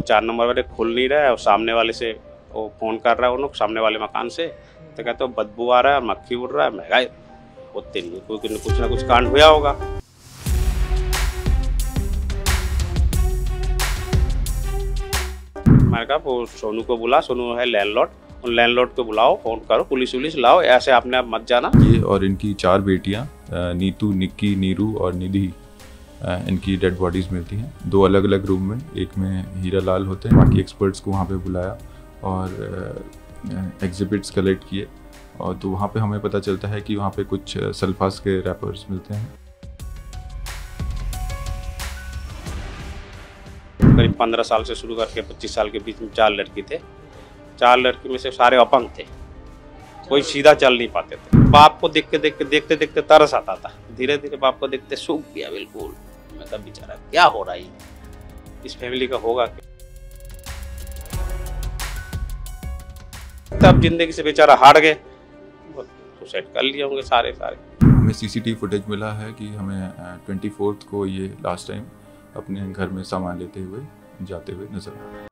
4 number वाले खुल नहीं रहा है और सामने वाले से वो फ़ोन कर रहा है उन सामने वाले मकान से, तो कहते हैं बदबू आ रहा है, मक्खी उड़ रहा है, महंगाई होती नहीं है, क्योंकि कुछ ना कुछ कांड हुआ होगा। मैंने कहा वो सोनू को बुला, सोनू है लैंडलॉर्ड, उन लैंडलॉर्ड को बुलाओ, फ़ोन करो, पुलिस वुलिस लाओ, ऐसे आपने आप मत जाना। ये और इनकी 4 बेटियां नीतू, निक्की, नीरू और निधि, इनकी डेड बॉडीज़ मिलती हैं 2 अलग अलग रूम में। एक में हीरा लाल होते हैं। बाकी एक्सपर्ट्स को वहाँ पे बुलाया और एग्जिबिट्स कलेक्ट किए, और तो वहाँ पे हमें पता चलता है कि वहाँ पे कुछ सल्फास के रैपर्स मिलते हैं। करीब 15 साल से शुरू करके 25 साल के बीच में 4 लड़की थे। 4 लड़की में से सारे अपंग थे, कोई सीधा चल नहीं पाते थे। बाप को देखते देखते तरस आता था। धीरे धीरे बाप को देखते सूख गया बिल्कुल। मैं कहा बेचारा क्या हो रहा है, इस फैमिली का होगा क्या। तब जिंदगी से बेचारा हार गए, सुसाइड कर लिए होंगे सारे। हमें सीसीटीवी फुटेज मिला है कि हमें 24 को ये लास्ट टाइम अपने घर में सामान लेते हुए जाते हुए नजर आया।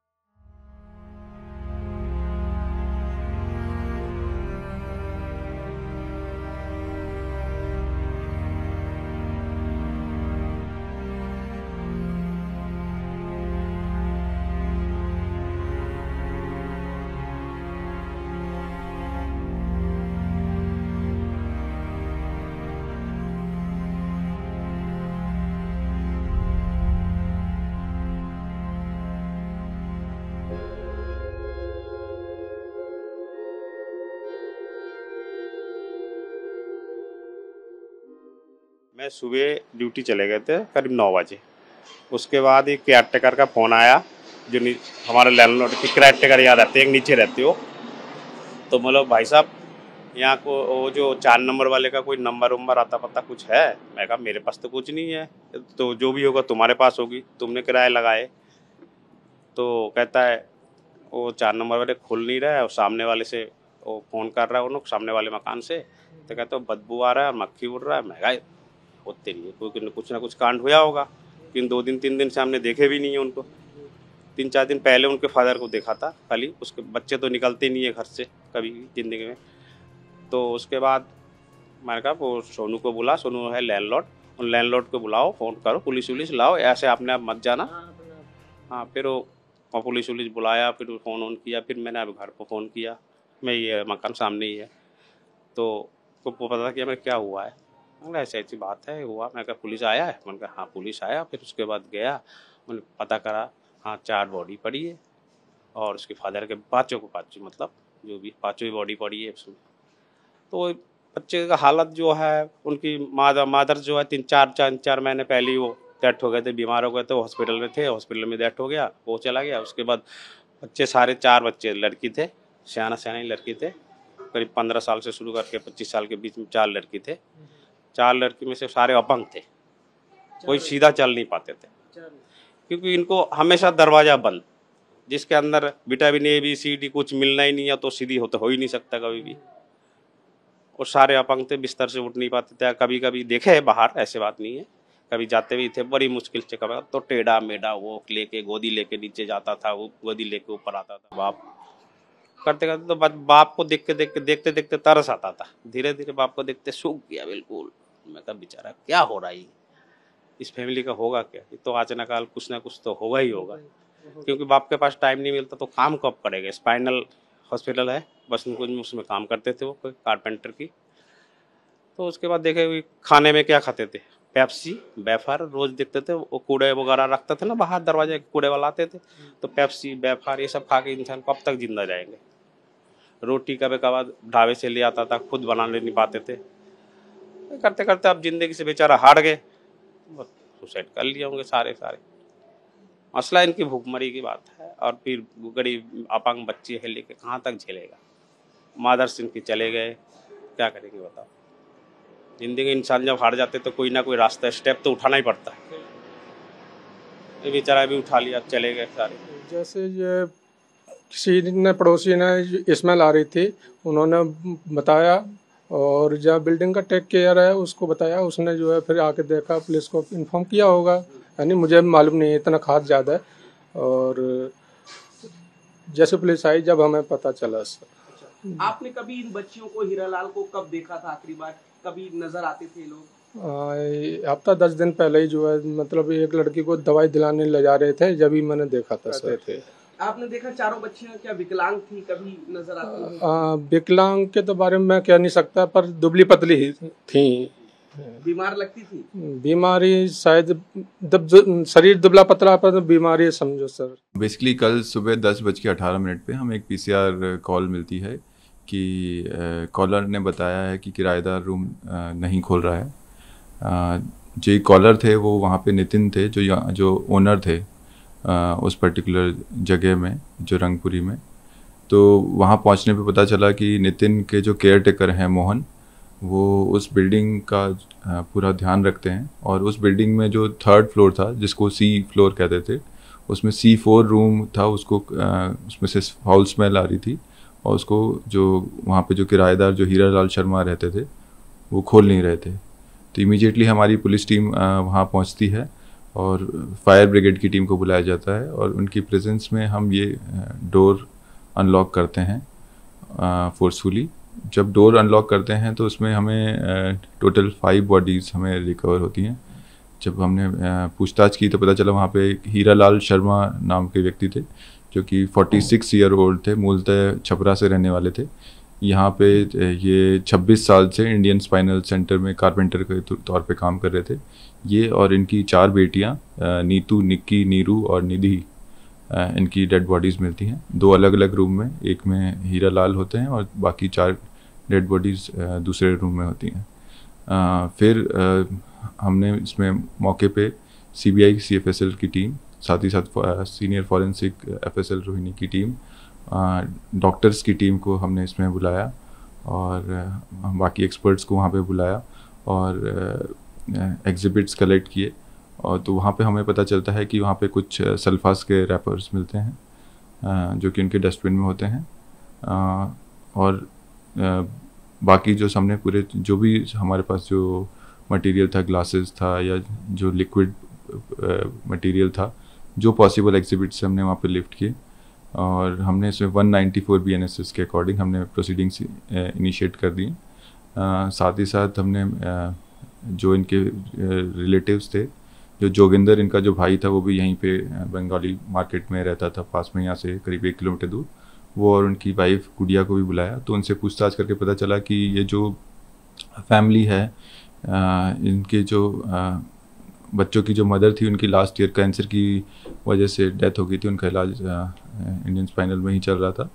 मैं सुबह ड्यूटी चले गए थे करीब 9 बजे। उसके बाद एक केयर टेकर का फ़ोन आया, जो हमारे लैंडलॉर्ड की केयर टेकर याद आते हैं, एक नीचे रहते हो। तो बोलो भाई साहब यहाँ को वो जो 4 नंबर वाले का कोई नंबर वंबर आता पता कुछ है। मैं कहा मेरे पास तो कुछ नहीं है, तो जो भी होगा तुम्हारे पास होगी, तुमने किराए लगाए। तो कहता है वो 4 नंबर वाले खुल नहीं रहा है और सामने वाले से वो फ़ोन कर रहा है उन सामने वाले मकान से, तो कहते हैं बदबू आ रहा है, मक्खी उड़ रहा है, महंगाई होती नहीं है, क्योंकि कुछ ना कुछ कांड हुआ होगा। लेकिन 2 दिन 3 दिन से हमने देखे भी नहीं है उनको। 3-4 दिन पहले उनके फादर को देखा था खाली। उसके बच्चे तो निकलते नहीं है घर से कभी भी ज़िंदगी में। तो उसके बाद मैंने कहा वो सोनू को बुला, सोनू है लैंडलॉर्ड, उन लैंडलॉर्ड को बुलाओ, फ़ोन करो, पुलिस वुलिस लाओ, ऐसे आपने आप मत जाना। हाँ, फिर वो पुलिस वुलिस बुलाया, फिर फ़ोन ऑन किया, फिर मैंने अभी घर पर फ़ोन किया, मैं ये मकान सामने ही है। तो पता किया मैं क्या हुआ है, ऐसी ऐसी बात है हुआ। मैं कहा पुलिस आया है, मैंने कहा हाँ पुलिस आया। फिर उसके बाद गया, मैंने पता करा, हाँ 4 बॉडी पड़ी है और उसके फादर के पाँचों मतलब जो भी 5 ही बॉडी पड़ी है उसमें। तो बच्चे का हालत जो है, उनकी मादर जो है 3-4 महीने पहले ही वो डेथ हो गए थे, बीमार हो गए थे, वो हॉस्पिटल में थे, हॉस्पिटल में डेथ हो गया, वो चला गया। उसके बाद बच्चे सारे 4 बच्चे लड़की थे, सियानी लड़की थे। करीब 15 साल से शुरू करके 25 साल के बीच में 4 लड़की थे। 4 लड़की में से सारे अपंग थे, कोई सीधा चल नहीं पाते थे, क्योंकि इनको हमेशा दरवाज़ा बंद, जिसके अंदर विटामिन ABCD कुछ मिलना ही नहीं है तो सीधी हो ही नहीं सकता कभी भी। और सारे अपंग थे, बिस्तर से उठ नहीं पाते थे। कभी कभी देखे है बाहर, ऐसे बात नहीं है, कभी जाते भी थे, बड़ी मुश्किल से कभी तो टेढ़ा मेढ़ा वो लेके गोदी लेके नीचे जाता था, वो गोदी लेके ऊपर आता था। बाप करते करते तो बाप को देखते देखते तरस आता था। धीरे धीरे बाप को देखते सूख गया बिल्कुल। मैं कहा बेचारा क्या हो रहा है, इस फैमिली का होगा क्या। तो आज न काल कुछ ना कुछ तो होगा ही होगा, क्योंकि बाप के पास टाइम नहीं मिलता तो काम कब करेगा। स्पाइनल हॉस्पिटल है, बस उनको उसमें काम करते थे वो, कोई कारपेंटर की। तो उसके बाद देखे खाने में क्या खाते थे, पेप्सी वेफर रोज देखते थे। वो कूड़े वगैरह रखते थे ना बाहर, दरवाजे कूड़े वाला आते थे, तो पेप्सी वेफर ये सब खा के इंसान कब तक जिंदा जाएंगे। रोटी कभी कभार ढाबे से ले आता था, खुद बनाने नहीं पाते थे। करते करते अब जिंदगी से बेचारा हार गए, सुसाइड कर लिए होंगे सारे। मसला इनकी भूखमरी की बात है। और फिर गरीब अपंग बच्ची है लेके कहाँ तक झेलेगा। मदर्स इनकी चले गए, क्या करेंगे बताओ। जिंदगी इंसान जब हार जाते तो कोई ना कोई रास्ता स्टेप तो उठाना ही पड़ता है। ये बेचारा भी उठा लिया, चले गए सारे। जैसे ये किसी ने पड़ोसी ने स्मेल आ रही थी, उन्होंने बताया, और जहाँ बिल्डिंग का टेक केयर है उसको बताया, उसने जो है फिर आके देखा, पुलिस को इन्फॉर्म किया होगा, यानी मुझे मालूम नहीं है, इतना खास ज़्यादा है। और जैसे पुलिस आई जब हमें पता चला सर। आपने कभी इन बच्चियों को, हीरालाल को कब देखा था आखिरी बार? कभी नजर आते थे लोग? हफ्ता 10 दिन पहले ही जो है, मतलब एक लड़की को दवाई दिलाने ले जा रहे थे, जब ही मैंने देखा था सर। आपने देखा चारों बच्चियां क्या विकलांग थी? कभी नजर आती? विकलांग के तो बारे में मैं कह नहीं सकता, पर दुबली पतली ही थी। बीमार लगती थी? बीमारी शायद शरीर दुबला पतला, पर बीमारी समझो सर। बेसिकली कल सुबह 10:18 पे हमें एक पीसीआर कॉल मिलती है कि कॉलर ने बताया है कि किराएदार रूम नहीं खोल रहा है। जो कॉलर थे वो वहाँ पे नितिन थे, जो ओनर थे उस पर्टिकुलर जगह में, जो रंगपुरी में। तो वहाँ पहुँचने पे पता चला कि नितिन के जो केयर टेकर हैं मोहन, वो उस बिल्डिंग का पूरा ध्यान रखते हैं, और उस बिल्डिंग में जो 3rd फ्लोर था, जिसको C फ्लोर कहते थे, उसमें C4 रूम था। उसको उसमें से फाउल स्मेल आ रही थी, और उसको जो वहाँ पे जो किराएदार जो हीरालाल शर्मा रहते थे वो खोल नहीं रहे थे। तो इमीडिएटली हमारी पुलिस टीम वहाँ पहुँचती है और फायर ब्रिगेड की टीम को बुलाया जाता है, और उनकी प्रेजेंस में हम ये डोर अनलॉक करते हैं फोर्सफुली। जब डोर अनलॉक करते हैं तो उसमें हमें टोटल 5 बॉडीज़ हमें रिकवर होती हैं। जब हमने पूछताछ की तो पता चला वहाँ पे हीरालाल शर्मा नाम के व्यक्ति थे, जो कि 46 ईयर ओल्ड थे, मूलतः छपरा से रहने वाले थे। यहाँ पे ये 26 साल से इंडियन स्पाइनल सेंटर में कारपेंटर के तौर पे काम कर रहे थे। ये और इनकी 4 बेटियाँ नीतू, निक्की, नीरू और निधि, इनकी डेड बॉडीज़ मिलती हैं 2 अलग अलग रूम में। एक में हीरालाल होते हैं और बाकी 4 डेड बॉडीज़ दूसरे रूम में होती हैं। फिर हमने इसमें मौके पे CBI CFSL की टीम, साथ ही साथ सीनियर फॉरेंसिक FSL रोहिणी की टीम, डॉक्टर्स की टीम को हमने इसमें बुलाया, और बाकी एक्सपर्ट्स को वहाँ पे बुलाया, और एग्जिबिट्स कलेक्ट किए। और तो वहाँ पे हमें पता चलता है कि वहाँ पे कुछ सल्फास के रैपर्स मिलते हैं, जो कि उनके डस्टबिन में होते हैं। और बाकी जो सामने पूरे जो भी हमारे पास जो मटेरियल था, ग्लासेस था या जो लिक्विड मटेरियल था, जो पॉसिबल एग्जिबिट से हमने वहाँ पे लिफ्ट किए, और हमने इसमें 194 BNSS के अकॉर्डिंग हमने प्रोसीडिंग्स इनिशिएट कर दी। साथ ही साथ हमने जो इनके रिलेटिव्स थे, जो जोगिंदर इनका जो भाई था, वो भी यहीं पे बंगाली मार्केट में रहता था, पास में यहाँ से करीब 1 किलोमीटर दूर, वो और उनकी वाइफ गुड़िया को भी बुलाया। तो उनसे पूछताछ करके पता चला कि ये जो फैमिली है, इनके जो बच्चों की जो मदर थी, उनकी लास्ट ईयर कैंसर की वजह से डेथ हो गई थी। उनका इलाज इंडियन स्पाइनल में ही चल रहा था,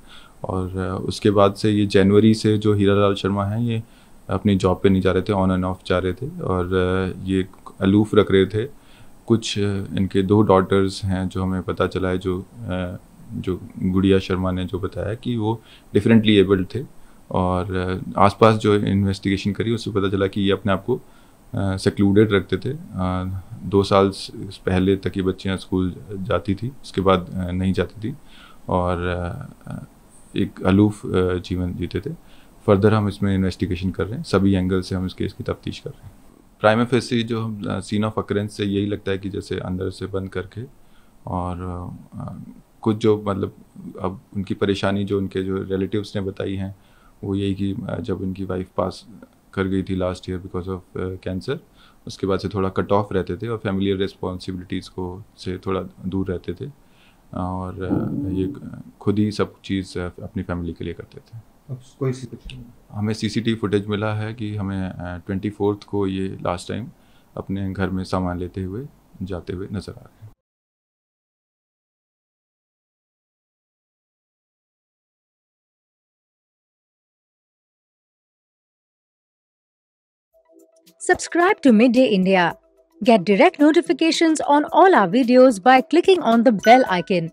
और उसके बाद से ये जनवरी से जो हीरालाल शर्मा हैं, ये अपनी जॉब पे नहीं जा रहे थे, ऑन एंड ऑफ जा रहे थे, और ये अलूफ रख रहे थे। कुछ इनके 2 डॉटर्स हैं जो हमें पता चला है, जो गुड़िया शर्मा ने जो बताया कि वो डिफरेंटली एबल्ड थे, और आसपास जो इन्वेस्टिगेशन करी उससे पता चला कि ये अपने आप को सेक्लूडेड रखते थे। 2 साल पहले तक ये बच्चियाँ स्कूल जाती थी, उसके बाद नहीं जाती थी, और एक अलूफ जीवन जीते थे। फर्दर हम इसमें इन्वेस्टिगेशन कर रहे हैं, सभी एंगल से हम इस केस की तफ्तीश कर रहे हैं। प्राइमा फेसी जो हम सीन ऑफ अकरेंस से यही लगता है कि जैसे अंदर से बंद करके, और कुछ जो मतलब अब उनकी परेशानी जो उनके जो रिलेटिव्स ने बताई हैं, वो यही कि जब उनकी वाइफ पास कर गई थी last year because of cancer, उसके बाद से थोड़ा कट ऑफ रहते थे और फैमिलियर रिस्पॉन्सिबिलिटीज़ को से थोड़ा दूर रहते थे, और ये खुद ही सब चीज़ अपनी फैमिली के लिए करते थे। कोई हमें CCTV फुटेज मिला है कि हमें 24 को ये लास्ट टाइम अपने घर में सामान लेते हुए जाते हुए नज़र आ रहे हैं। Subscribe to Midday India. Get direct notifications on all our videos by clicking on the bell icon.